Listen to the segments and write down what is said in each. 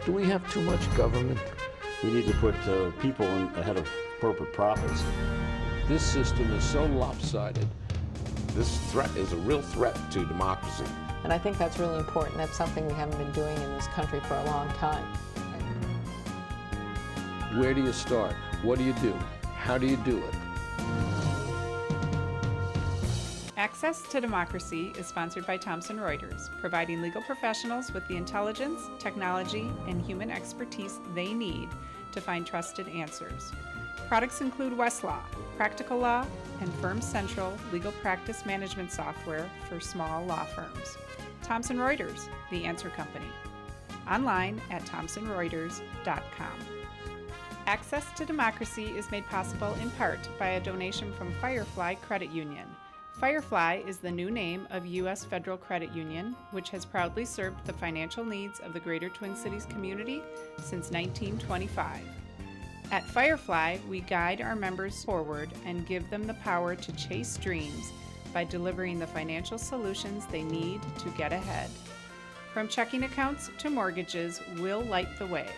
Do we have too much government? We need to put people ahead of corporate profits. This system is so lopsided. This threat is a real threat to democracy. And I think that's really important. That's something we haven't been doing in this country for a long time. Where do you start? What do you do? How do you do it? Access to Democracy is sponsored by Thomson Reuters, providing legal professionals with the intelligence, technology, and human expertise they need to find trusted answers. Products include Westlaw, Practical Law, and Firm Central legal practice management software for small law firms. Thomson Reuters, the answer company. Online at thomsonreuters.com. Access to Democracy is made possible in part by a donation from Firefly Credit Union. Firefly is the new name of U.S. Federal Credit Union, which has proudly served the financial needs of the Greater Twin Cities community since 1925. At Firefly, we guide our members forward and give them the power to chase dreams by delivering the financial solutions they need to get ahead. From checking accounts to mortgages, we'll light the way.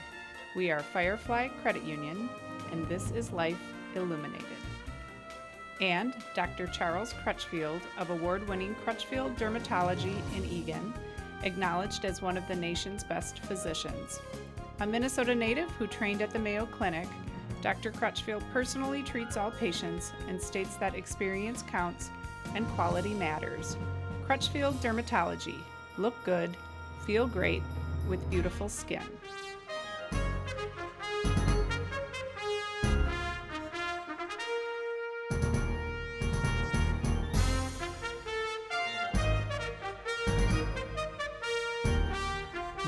We are Firefly Credit Union, and this is Life Illuminated. And Dr. Charles Crutchfield of award-winning Crutchfield Dermatology in Eagan, acknowledged as one of the nation's best physicians. A Minnesota native who trained at the Mayo Clinic, Dr. Crutchfield personally treats all patients and states that experience counts and quality matters. Crutchfield Dermatology. Look good, feel great, with beautiful skin.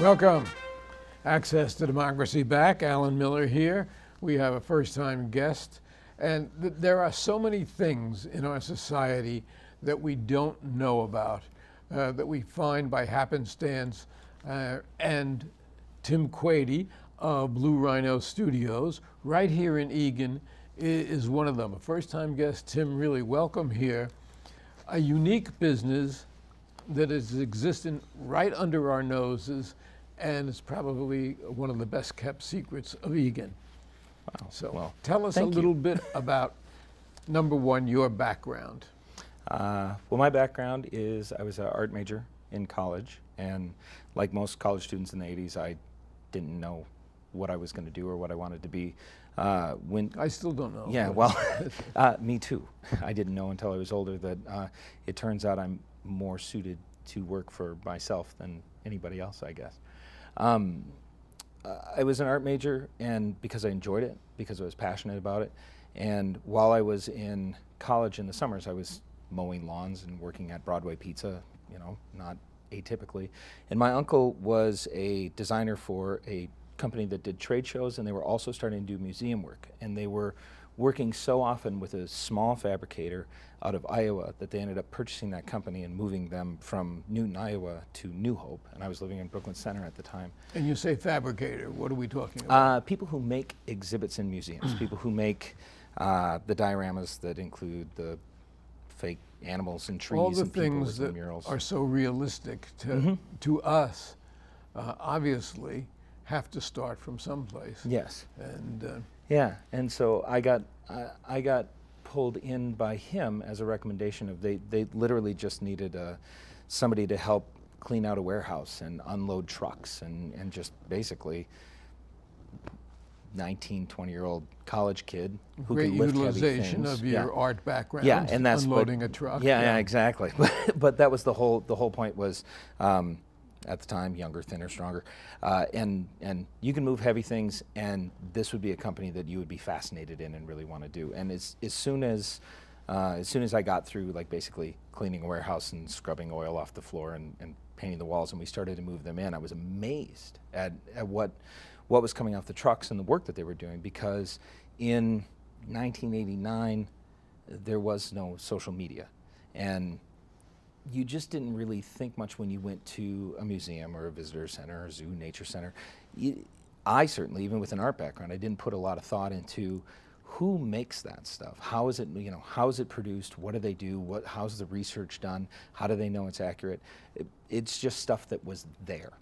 Welcome. Access to Democracy back. Alan Miller here. We have a first-time guest. And there are so many things in our society that we don't know about, that we find by happenstance. And Tim Quady of Blue Rhino Studios, right here in Eagan, is one of them. A first-time guest. Tim, really welcome here. A unique business that is existent right under our noses, and it's probably one of the best kept secrets of Eagan. Wow. So well, tell us a little bit about, number one, your background. Well, my background is I was an art major in college, and like most college students in the 80s, I didn't know what I was going to do or what I wanted to be. I still don't know. Yeah, well, me too. I didn't know until I was older that it turns out I'm more suited to work for myself than anybody else, I guess. I was an art major, and because I enjoyed it, because I was passionate about it, and while I was in college in the summers, I was mowing lawns and working at Broadway Pizza, you know, not atypically. And my uncle was a designer for a company that did trade shows, and they were also starting to do museum work. And they were working so often with a small fabricator out of Iowa that they ended up purchasing that company and moving them from Newton, Iowa to New Hope. And I was living in Brooklyn Center at the time. And you say fabricator, what are we talking about? People who make exhibits in museums, people who make the dioramas that include the fake animals and trees all the and people things and that murals. are so realistic to us, obviously have to start from someplace. Yes. And yeah, and so I got pulled in by him as a recommendation of they literally just needed somebody to help clean out a warehouse and unload trucks and just basically 19, 20-year-old college kid who great could lift heavy utilization things. of your art background. Yeah, and that's unloading a truck. Yeah, exactly. But that was the whole point was. At the time, younger, thinner, stronger, and you can move heavy things, and this would be a company that you would be fascinated in and really want to do. And as soon as I got through, like basically cleaning a warehouse and scrubbing oil off the floor and painting the walls, and we started to move them in, I was amazed at what was coming off the trucks and the work that they were doing, because in 1989 there was no social media, and you just didn't really think much when you went to a museum or a visitor center or zoo, nature center. I certainly, even with an art background, I didn't put a lot of thought into who makes that stuff. How is it, how is it produced? What do they do? How's the research done? How do they know it's accurate? It's just stuff that was there.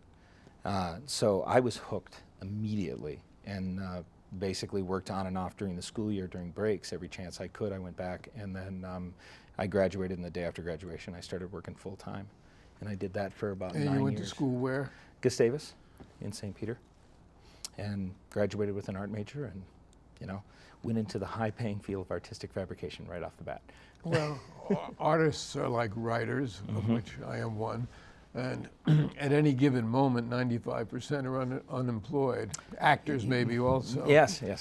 So I was hooked immediately, and basically worked on and off during the school year, during breaks. Every chance I could, I went back, and then I graduated, and the day after graduation, I started working full time. And I did that for about 9 years. And you went to school where? Gustavus in St. Peter, and graduated with an art major, and went into the high-paying field of artistic fabrication right off the bat. Well, artists are like writers, of which I am one, and at any given moment, 95% are unemployed. Actors maybe also. Yes. Yeah.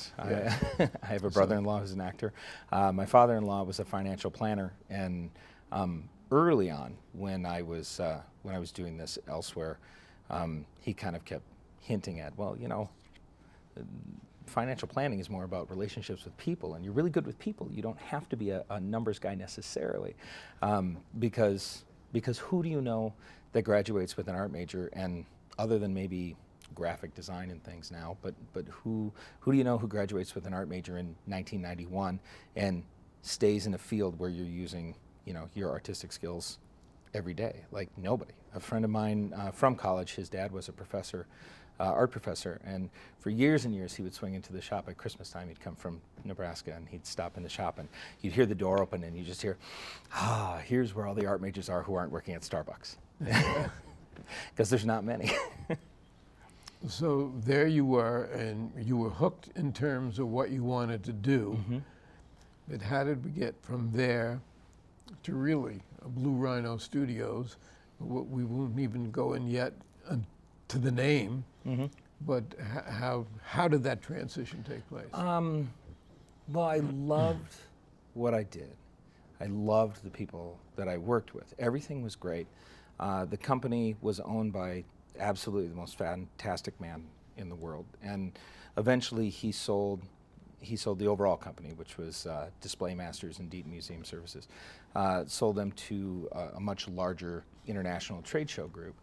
I have a brother-in-law who's an actor. My father-in-law was a financial planner, and early on, when I was doing this elsewhere, he kind of kept hinting at, well, financial planning is more about relationships with people, and you're really good with people. You don't have to be a numbers guy necessarily, because who do you know that graduates with an art major, and other than maybe graphic design and things now, but who do you know who graduates with an art major in 1991 and stays in a field where you're using your artistic skills every day? Like, nobody. A friend of mine from college, his dad was a professor, art professor, and for years and years he would swing into the shop at Christmas time. He'd come from Nebraska, and he'd stop in the shop, and you'd hear the door open, and you just hear, here's where all the art majors are who aren't working at Starbucks. Because there's not many. So there you were, and you were hooked in terms of what you wanted to do. But how did we get from there to really Blue Rhino Studios? We won't even go in yet to the name, but how did that transition take place? Well, I loved what I did. I loved the people that I worked with. Everything was great. The company was owned by absolutely the most fantastic man in the world, and eventually he sold the overall company, which was Display Masters and Deaton Museum Services, sold them to a much larger international trade show group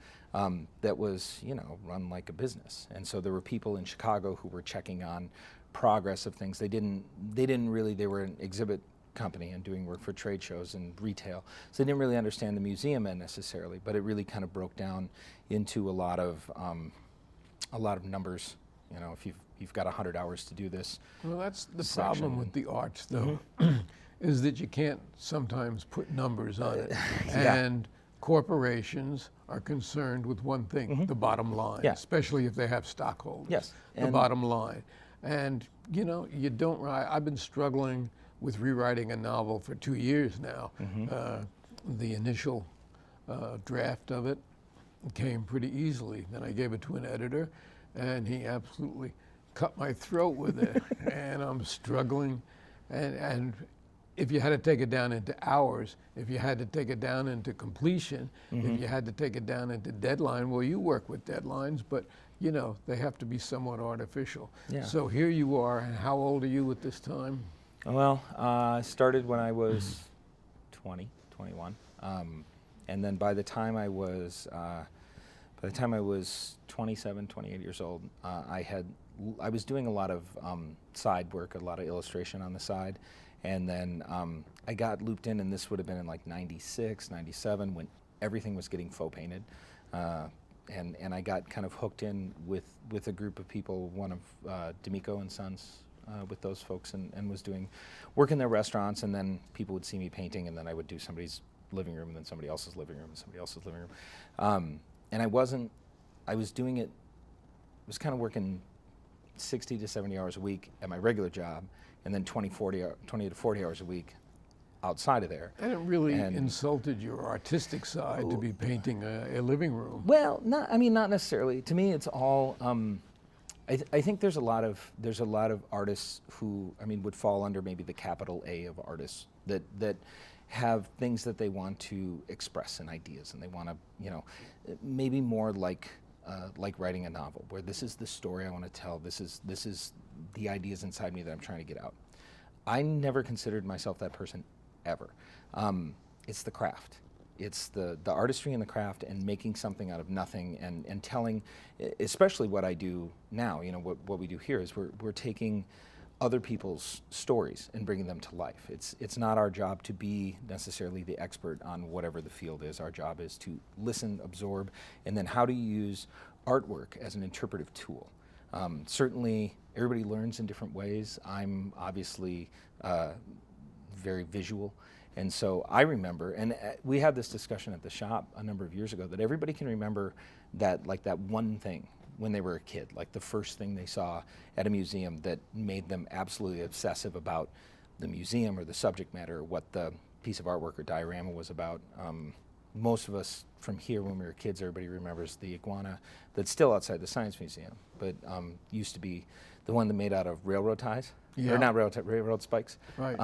that was, run like a business. And so there were people in Chicago who were checking on progress of things. They were an exhibit company and doing work for trade shows and retail, so they didn't really understand the museum end necessarily, but it really kind of broke down into a lot of numbers. If you've got 100 hours to do this. Well, that's the problem with the arts, though, is that you can't sometimes put numbers on it. And corporations are concerned with one thing, the bottom line, especially if they have stockholders. Yes. The bottom line. And, you don't write. I've been struggling with rewriting a novel for 2 years now. The initial draft of it came pretty easily. Then I gave it to an editor, and he absolutely cut my throat with it. And I'm struggling. And if you had to take it down into hours, if you had to take it down into completion, if you had to take it down into deadline, well, you work with deadlines, but they have to be somewhat artificial. Yeah. So here you are, and how old are you at this time? Well, I started when I was 20, 21, and then by the time I was 27, 28 years old, I was doing a lot of side work, a lot of illustration on the side, and then I got looped in, and this would have been in like 96, 97, when everything was getting faux painted, and I got kind of hooked in with a group of people, one of D'Amico and Sons, with those folks, and was doing work in their restaurants, and then people would see me painting, and then I would do somebody's living room, and then somebody else's living room, and somebody else's living room. And I was doing it, I was kind of working 60 to 70 hours a week at my regular job, and then 20 to 40 hours a week outside of there. And it really insulted your artistic side to be painting a living room. Well, not necessarily. To me, it's all, I think there's a lot of artists who, would fall under maybe the capital A of artists that have things that they want to express in ideas, and they want to, maybe more like writing a novel, where this is the story I want to tell. This is the ideas inside me that I'm trying to get out. I never considered myself that person ever. It's the craft. It's the artistry and the craft, and making something out of nothing, and telling, especially what I do now, what we do here is we're taking other people's stories and bringing them to life. It's not our job to be necessarily the expert on whatever the field is. Our job is to listen, absorb, and then how to use artwork as an interpretive tool. Certainly, everybody learns in different ways. I'm obviously very visual. And so I remember, and we had this discussion at the shop a number of years ago, that everybody can remember that, like that one thing when they were a kid, like the first thing they saw at a museum that made them absolutely obsessive about the museum or the subject matter, or what the piece of artwork or diorama was about. Most of us from here, when we were kids, everybody remembers the iguana that's still outside the Science Museum, but used to be the one that made out of railroad ties, or not railroad spikes. Right.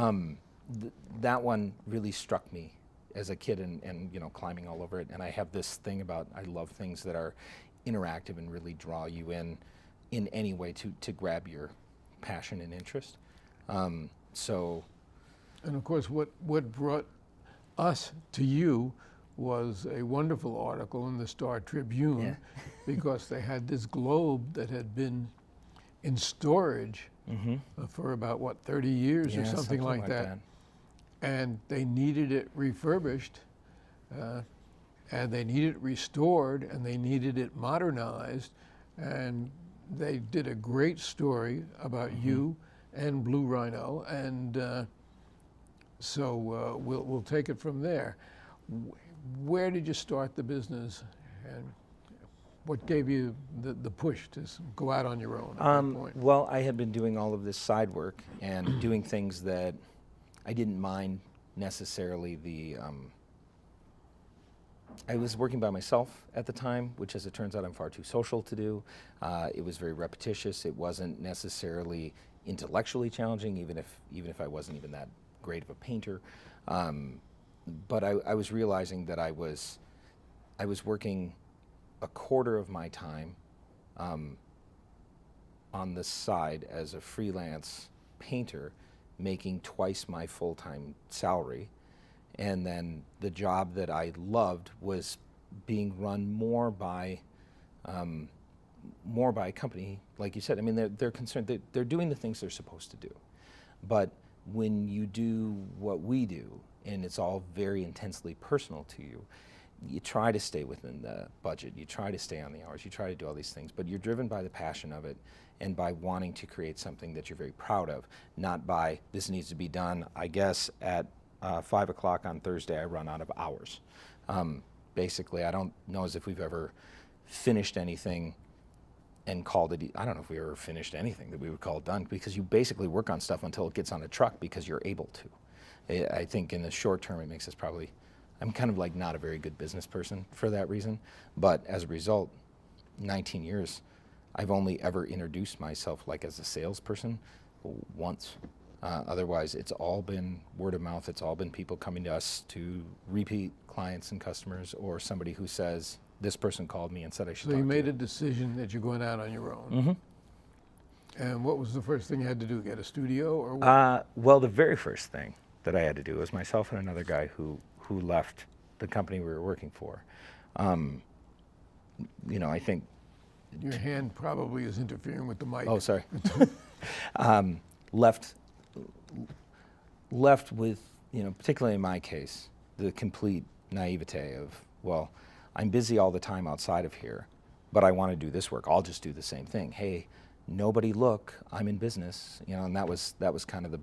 That one really struck me as a kid, and you know, climbing all over it. And I have this thing about, I love things that are interactive and really draw you in any way to grab your passion and interest. So. And of course, what brought us to you was a wonderful article in the Star Tribune, because they had this globe that had been in storage for about, what, 30 years or something like that. And they needed it refurbished, and they needed it restored, and they needed it modernized. And they did a great story about you and Blue Rhino, and so we'll take it from there. Where did you start the business, and what gave you the push to go out on your own at that point? Well, I had been doing all of this side work and doing things that I didn't mind necessarily. I was working by myself at the time, which, as it turns out, I'm far too social to do. It was very repetitious. It wasn't necessarily intellectually challenging, even if I wasn't even that great of a painter. But I was realizing that I was working a quarter of my time on the side as a freelance painter, making twice my full-time salary. And then the job that I loved was being run more by a company, like you said. I mean, they're concerned, they're doing the things they're supposed to do. But when you do what we do, and it's all very intensely personal to you, you try to stay within the budget, you try to stay on the hours, you try to do all these things, but you're driven by the passion of it and by wanting to create something that you're very proud of, not by, this needs to be done, I guess, at 5 o'clock on Thursday I run out of hours. Basically, I don't know as if we've ever finished anything and called it, I don't know if we ever finished anything that we would call done, because you basically work on stuff until it gets on a truck because you're able to. I think in the short term it makes us probably, I'm kind of like not a very good business person for that reason, but as a result, 19 years, I've only ever introduced myself like as a salesperson once. Otherwise, it's all been word of mouth. It's all been people coming to us to repeat clients and customers, or somebody who says, this person called me and said I should talk to you. So you made a decision that you're going out on your own. And what was the first thing you had to do, get a studio, or what? Well, the very first thing that I had to do was myself and another guy who left the company we were working for. You know, I think... Your hand probably is interfering with the mic. Oh, sorry. Left with, you know, particularly in my case, the complete naivete of, well, I'm busy all the time outside of here, but I want to do this work. I'll just do the same thing. Hey, nobody look, I'm in business, you know, and that was kind of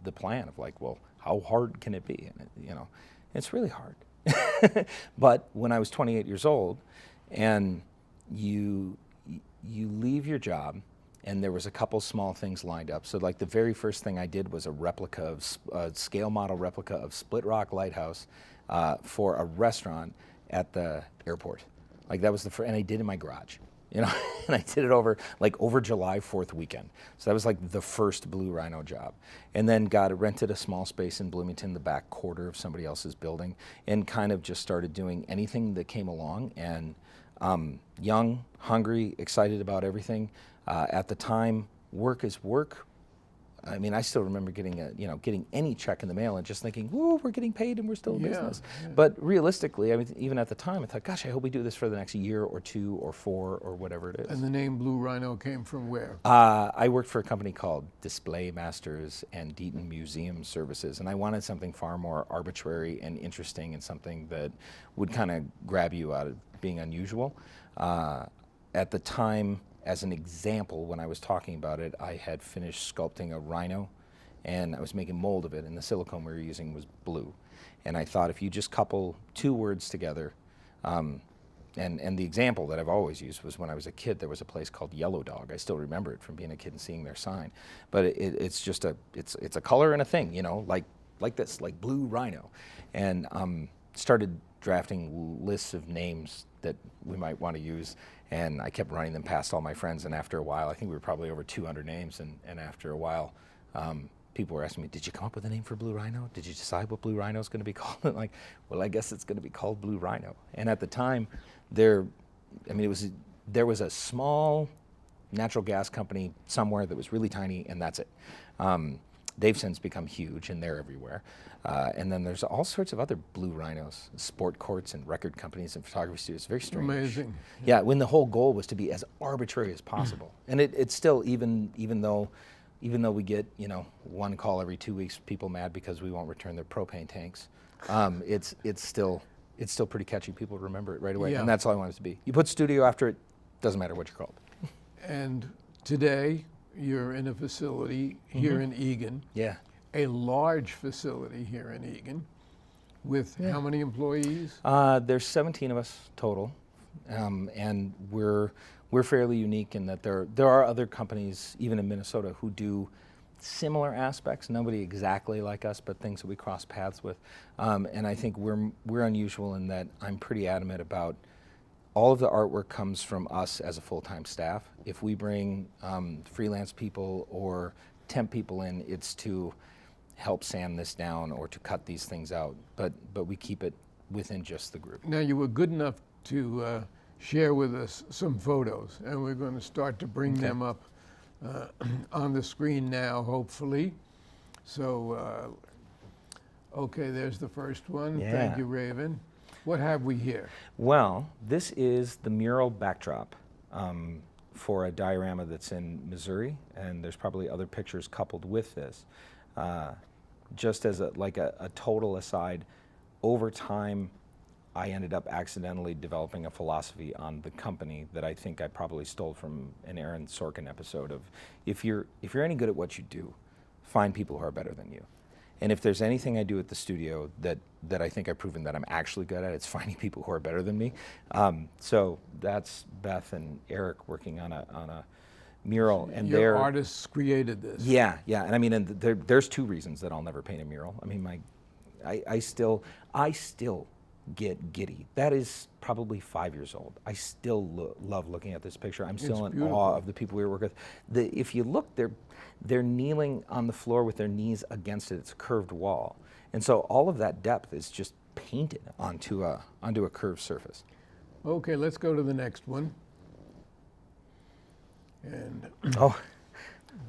the plan of like, well, how hard can it be? And you know, it's really hard. But when I was 28 years old, and you leave your job, and there was a couple small things lined up. So like the very first thing I did was a scale model replica of Split Rock Lighthouse for a restaurant at the airport. Like that was the first, and I did it in my garage, you know, and I did it over July 4th weekend. So that was like the first Blue Rhino job. And then rented a small space in Bloomington, the back quarter of somebody else's building, and kind of just started doing anything that came along. And young, hungry, excited about everything. At the time, work is work. I mean, I still remember getting any check in the mail and just thinking, "Whoa, we're getting paid and we're still in business." Yeah. But realistically, I mean, even at the time, I thought, "Gosh, I hope we do this for the next year or 2 or 4 or whatever it is." And the name Blue Rhino came from where? I worked for a company called Display Masters and Deaton Museum Services, and I wanted something far more arbitrary and interesting, and something that would kind of grab you out of being unusual. At the time, as an example, when I was talking about it, I had finished sculpting a rhino, and I was making mold of it, and the silicone we were using was blue. And I thought if you just couple two words together, and the example that I've always used was when I was a kid, there was a place called Yellow Dog. I still remember it from being a kid and seeing their sign. But it's just it's a color and a thing, you know, like this, like Blue Rhino. And started drafting lists of names that we might want to use, and I kept running them past all my friends, and after a while, I think we were probably over 200 names, and after a while, people were asking me, did you come up with a name for Blue Rhino? Did you decide what Blue Rhino is going to be called? And like, well, I guess it's going to be called Blue Rhino. And at the time, there was a small natural gas company somewhere that was really tiny, and that's it. They've since become huge, and they're everywhere. And then there's all sorts of other Blue Rhinos, sport courts and record companies and photography studios. Very strange. Amazing. Yeah, when the whole goal was to be as arbitrary as possible. And it's still, even though we get, you know, one call every 2 weeks, people mad because we won't return their propane tanks, it's still pretty catchy. People remember it right away. Yeah. And that's all I want it to be. You put studio after it, doesn't matter what you're called. And today, you're in a facility here in Eagan. Yeah. A large facility here in Eagan with how many employees? There's 17 of us total, and we're fairly unique in that there are other companies, even in Minnesota, who do similar aspects. Nobody exactly like us, but things that we cross paths with. And I think we're unusual in that I'm pretty adamant about all of the artwork comes from us as a full-time staff. If we bring freelance people or temp people in, it's to help sand this down or to cut these things out, but we keep it within just the group. Now, you were good enough to share with us some photos, and we're going to start to bring them up on the screen now, hopefully. So, okay, there's the first one. Yeah. Thank you, Raven. What have we here? Well, this is the mural backdrop for a diorama that's in Missouri, and there's probably other pictures coupled with this. Just as a total aside, over time, I ended up accidentally developing a philosophy on the company that I think I probably stole from an Aaron Sorkin episode of, if you're any good at what you do, find people who are better than you. And if there's anything I do at the studio that I think I've proven that I'm actually good at, it's finding people who are better than me. So that's Beth and Eric working on a mural, and Your artists created this. Yeah, and I mean, and there's two reasons that I'll never paint a mural. I mean, I still get giddy. That is probably 5 years old. I still love looking at this picture. I'm still in awe of the people we work with. If you look, they're kneeling on the floor with their knees against it. It's a curved wall, and so all of that depth is just painted onto a curved surface. Okay, let's go to the next one. And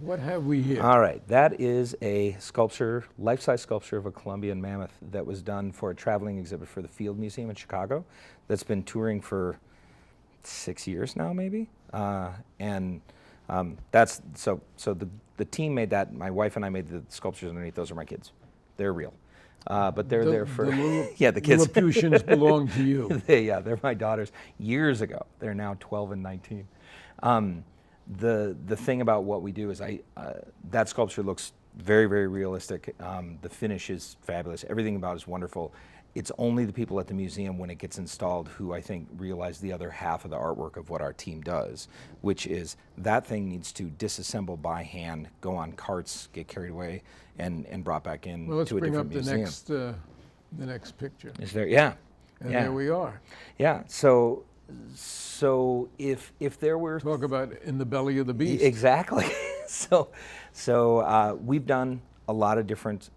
what have we here? All right, that is a sculpture, life-size sculpture of a Columbian mammoth that was done for a traveling exhibit for the Field Museum in Chicago that's been touring for 6 years now, maybe. That's so the team made that. My wife and I made the sculptures underneath. Those are my kids. They're real. But they're there for yeah, the kids. The Lilliputians belong to you. They're my daughters years ago. They're now 12 and 19. The thing about what we do is that sculpture looks very, very realistic. The finish is fabulous. Everything about it is wonderful. It's only the people at the museum when it gets installed who I think realize the other half of the artwork of what our team does, which is that thing needs to disassemble by hand, go on carts, get carried away, and brought back in to a different museum. Let's bring up the next picture. Is there? Yeah. And yeah. there we are. Yeah. So if there were Talk about in the belly of the beast. Exactly. So we've done a lot of different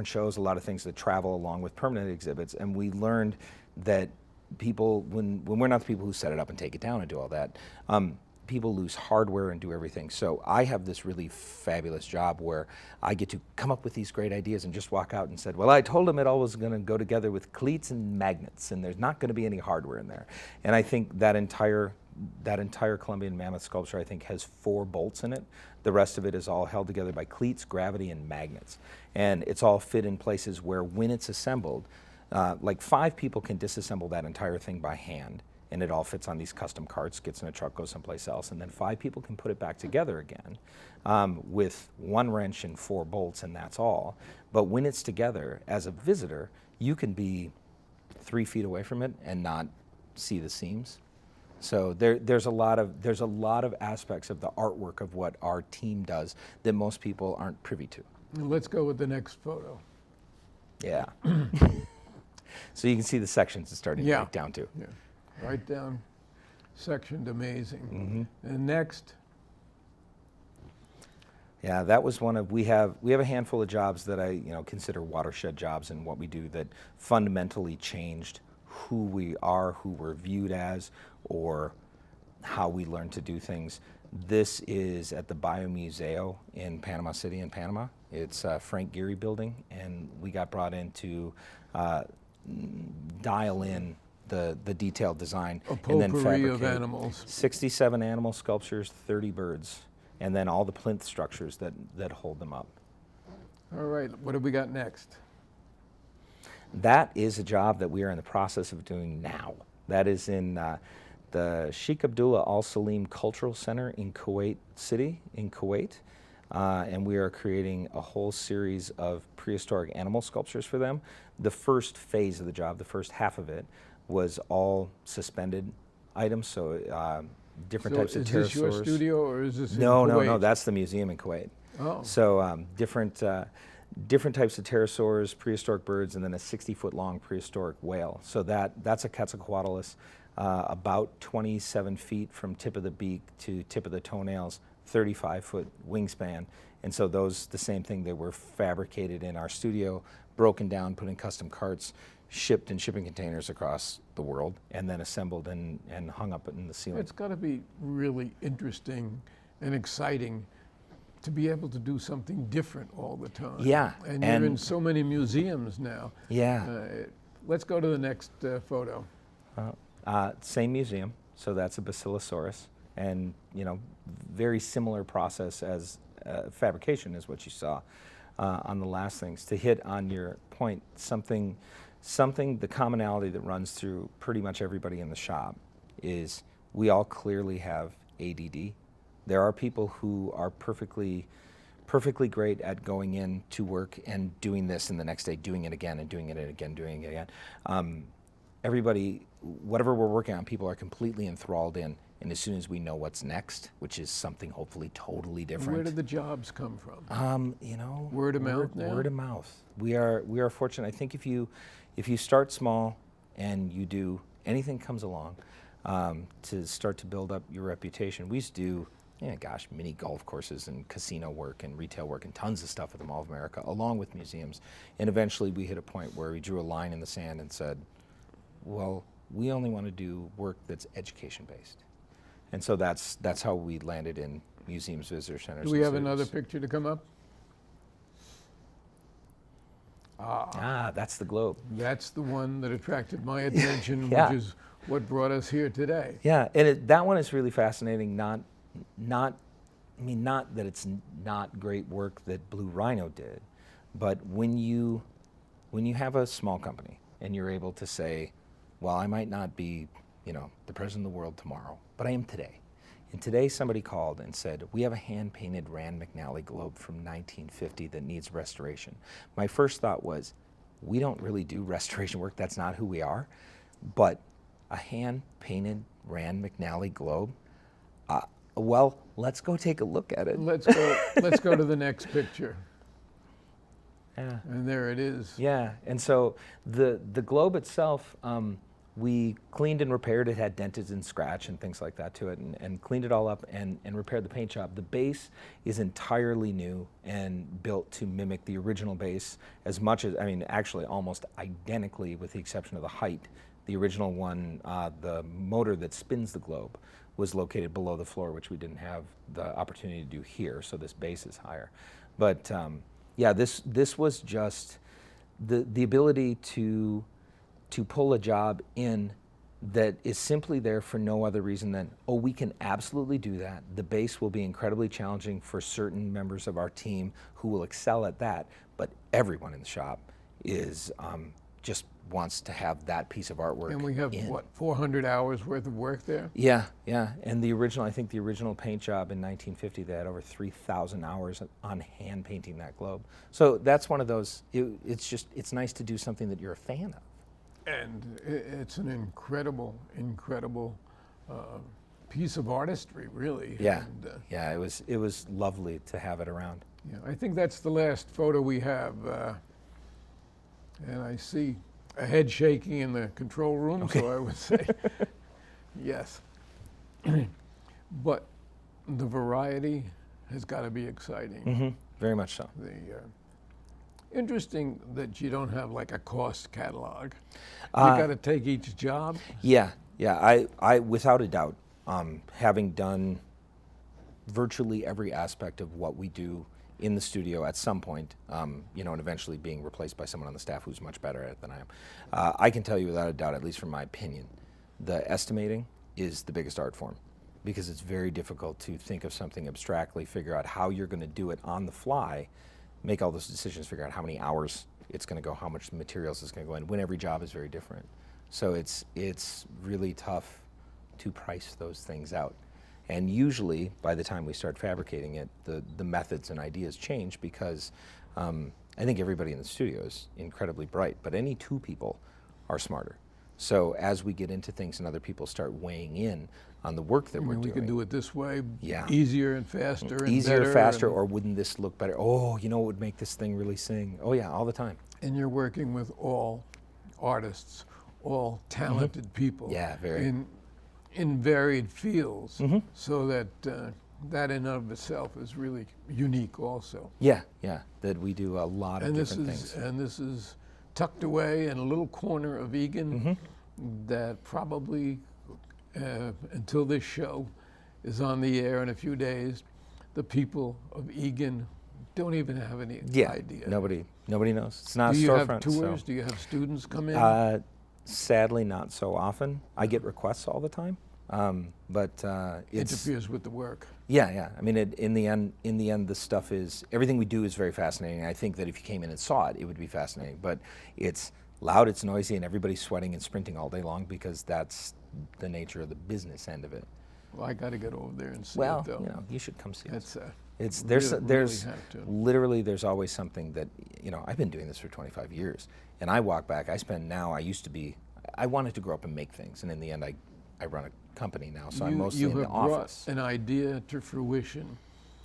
shows, a lot of things that travel along with permanent exhibits, and we learned that people, when we're not the people who set it up and take it down and do all that, people lose hardware and do everything. So I have this really fabulous job where I get to come up with these great ideas and just walk out and said, well, I told them it all was going to go together with cleats and magnets, and there's not going to be any hardware in there. And I think that entire Columbian mammoth sculpture, I think, has 4 bolts in it. The rest of it is all held together by cleats, gravity, and magnets. And it's all fit in places where when it's assembled, like 5 people can disassemble that entire thing by hand. and it all fits on these custom carts, gets in a truck, goes someplace else, and then 5 people can put it back together again with 1 wrench and 4 bolts, and that's all. But when it's together, as a visitor, you can be 3 feet away from it and not see the seams. So there's a lot of aspects of the artwork of what our team does that most people aren't privy to. Let's go with the next photo. Yeah. So you can see the sections it's starting to break down to. Yeah. Right down, sectioned, amazing. Mm-hmm. And next. Yeah, that was one of, we have a handful of jobs that I consider watershed jobs in what we do that fundamentally changed who we are, who we're viewed as, or how we learn to do things. This is at the Biomuseo in Panama City in Panama. It's Frank Gehry building, and we got brought in to dial in the detailed design. A and then potpourri fabricate of animals. 67 animal sculptures, 30 birds, and then all the plinth structures that hold them up. All right, what have we got next? That is a job that we are in the process of doing now. That is in the Sheikh Abdullah Al Salim Cultural Center in Kuwait City, in Kuwait. And we are creating a whole series of prehistoric animal sculptures for them. The first phase of the job, the first half of it, was all suspended items, so different types of pterosaurs. Is this your studio or is this in No, Kuwait? no, that's the museum in Kuwait. Oh. So different types of pterosaurs, prehistoric birds, and then a 60-foot long prehistoric whale. So that's a Quetzalcoatlus, about 27 feet from tip of the beak to tip of the toenails, 35-foot wingspan. And so those, the same thing, they were fabricated in our studio, broken down, put in custom carts, shipped in shipping containers across the world, and then assembled and hung up in the ceiling. It's got to be really interesting and exciting to be able to do something different all the time. Yeah. And you're in so many museums now. Yeah. Let's go to the next photo. Same museum, so that's a Basilosaurus, and very similar process as fabrication is what you saw on the last things. To hit on your point, something, the commonality that runs through pretty much everybody in the shop is we all clearly have ADD. There are people who are perfectly great at going in to work and doing this, and the next day doing it again and doing it again, doing it again. Everybody, whatever we're working on, people are completely enthralled in, and as soon as we know what's next, which is something hopefully totally different. Where did the jobs come from? Word of mouth now? Word of mouth. We are fortunate. I think if you start small and you do, anything comes along to start to build up your reputation. We used to do, mini golf courses and casino work and retail work and tons of stuff at the Mall of America, along with museums. And eventually we hit a point where we drew a line in the sand and said, well, we only want to do work that's education-based. And so that's how we landed in museums, visitor centers. Do we have another picture to come up? That's the globe. That's the one that attracted my attention, Yeah. which is what brought us here today. Yeah, and that one is really fascinating. Not that it's not great work that Blue Rhino did, but when you have a small company and you're able to say, well, I might not be, the president of the world tomorrow, but I am today. And today somebody called and said, we have a hand-painted Rand McNally globe from 1950 that needs restoration. My first thought was, we don't really do restoration work, that's not who we are, but a hand-painted Rand McNally globe, well, let's go take a look at it. Let's go to the next picture. Yeah. And there it is. Yeah, and so the globe itself, we cleaned and repaired. It had dents and scratch and things like that to it, and cleaned it all up and repaired the paint job. The base is entirely new and built to mimic the original base as much as, actually almost identically with the exception of the height. The original one, the motor that spins the globe, was located below the floor, which we didn't have the opportunity to do here, so this base is higher. But yeah, this was just the ability to pull a job in that is simply there for no other reason than, oh, we can absolutely do that. The base will be incredibly challenging for certain members of our team who will excel at that, but everyone in the shop is just wants to have that piece of artwork. And we have, in. what, 400 hours worth of work there? Yeah, yeah. And the original, I think the original paint job in 1950, they had over 3,000 hours on hand painting that globe. So that's one of those, it's nice to do something that you're a fan of. And it's an incredible, incredible piece of artistry, really. Yeah, And, yeah, it was lovely to have it around. yeah, I think that's the last photo we have. And I see a head shaking in the control room, so I would say yes. But the variety has got to be exciting. Mm-hmm. Very much so. Interesting that you don't have like a cost catalog. You Uh, got to take each job. Yeah, yeah. I without a doubt, having done virtually every aspect of what we do in the studio at some point, you know, and eventually being replaced by someone on the staff who's much better at it than I am, I can tell you without a doubt, at least from my opinion, the estimating is the biggest art form, because it's very difficult to think of something abstractly, figure out how you're going to do it on the fly, make all those decisions, figure out how many hours it's going to go, how much materials is going to go in, when every job is very different. So it's really tough to price those things out. And usually, by the time we start fabricating it, the methods and ideas change, because I think everybody in the studio is incredibly bright, but any two people are smarter. So as we get into things and other people start weighing in on the work that we're doing. We can do it this way, Yeah. easier and faster and easier, better. faster, and, or wouldn't this look better? Oh, you know what would make this thing really sing? Oh yeah, all the time. and you're working with all artists, all talented people. Yeah, very. In varied fields, Mhm. so that that in and of itself is really unique also. Yeah, yeah, that we do a lot of And this different is things. this is tucked away in a little corner of Eagan Mm-hmm. that probably until this show is on the air in a few days, the people of Eagan don't even have any Yeah, idea. nobody knows. It's not Do a you have storefront. tours? So. Do you have students come in? Sadly, not so often. I get requests all the time, but it's Interferes with the work. yeah, yeah. I mean, in the end, the stuff is everything we do is very fascinating. I think that if you came in and saw it, it would be fascinating. But it's loud, it's noisy, and everybody's sweating and sprinting all day long, because that's the nature of the business end of it. Well, I got to get over there and see Well, it, though. you know, you should come see us. It's There's really have to. literally there's always something that, you know, I've been doing this for 25 years, and I walk back. I wanted to grow up and make things, and in the end, I run a company now, so I'm mostly in the office. You have brought an idea to fruition.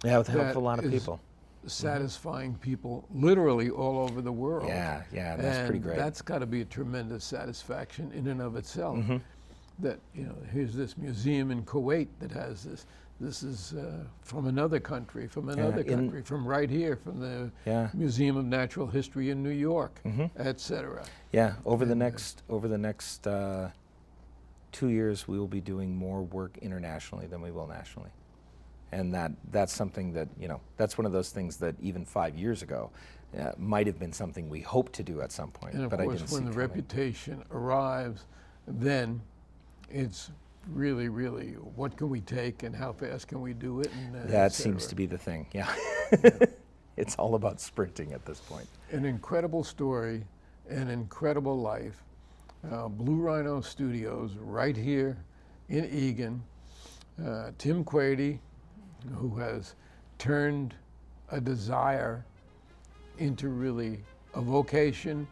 Yeah, with the help of that a lot of is people. Satisfying people literally all over the world. Yeah, yeah, that's pretty great. That's got to be a tremendous satisfaction in and of itself. Mm-hmm. That, you know, here's this museum in Kuwait that has this. This is from another country, from right here, from the Yeah. Museum of Natural History in New York, etc. Yeah, over the next 2 years, we will be doing more work internationally than we will nationally, and that's something that, you know, that's one of those things that even 5 years ago might have been something we hoped to do at some point, And of but I course, didn't see when the coming. reputation arrives, then it's really, really, what can we take and how fast can we do it? And, That et seems cetera. to be the thing. Yeah, it's all about sprinting at this point. An incredible story, an incredible life. Blue Rhino Studios right here in Eagan. Tim Quady, who has turned a desire into really a vocation,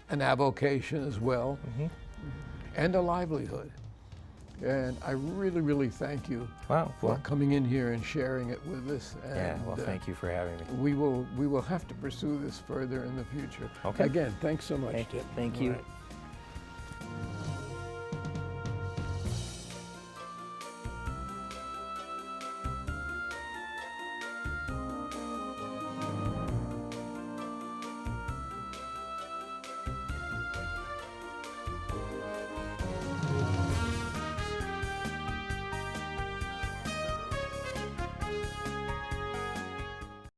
an avocation as well, and a livelihood. And I really, really thank you Wow. for Well, coming in here and sharing it with us. And yeah. Well, thank you for having me. we will have to pursue this further in the future. Okay. Again, thanks so much. Thank you. Tim. Thank All you. right.